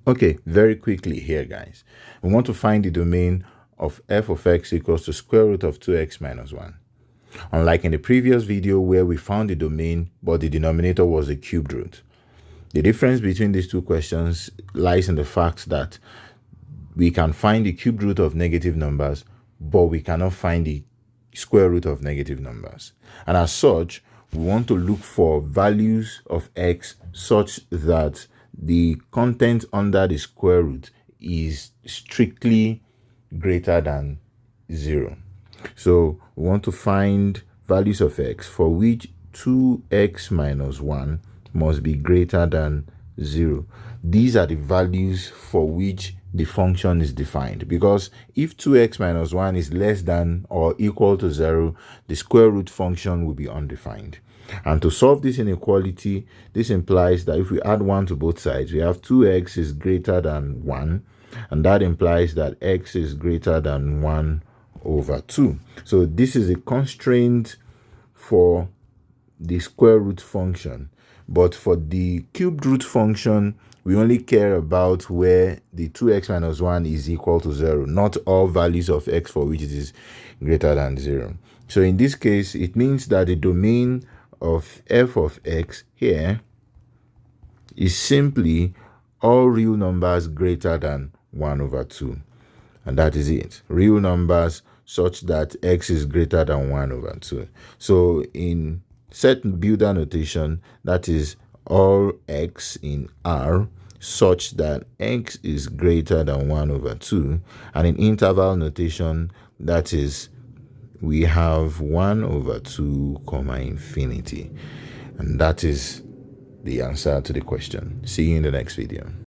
Okay, very quickly here, guys. We want to find the domain of f of x equals to square root of 2x minus 1. Unlike in the previous video where we found the domain, but the denominator was the cubed root. The difference between these two questions lies in the fact that we can find the cubed root of negative numbers, but we cannot find the square root of negative numbers. And as such, we want to look for values of x such that the content under the square root is strictly greater than 0. So we want to find values of x for which 2x minus 1 must be greater than 0. These are the values for which the function is defined, because if 2x minus 1 is less than or equal to 0, the square root function will be undefined. And to solve this inequality, this implies that if we add 1 to both sides, we have 2x is greater than 1, and that implies that x is greater than 1 over 2. So this is a constraint for the square root function, but for the cubed root function, we only care about where the 2x minus 1 is equal to 0, not all values of x for which it is greater than 0. So in this case, it means that the domain of f of x here is simply all real numbers greater than 1 over 2. And that is it. Real numbers such that x is greater than 1 over 2. So in set builder notation, that is all x in R such that x is greater than 1 over 2. And in interval notation, that is we have 1 over 2 comma infinity. And that is the answer to the question. See you in the next video.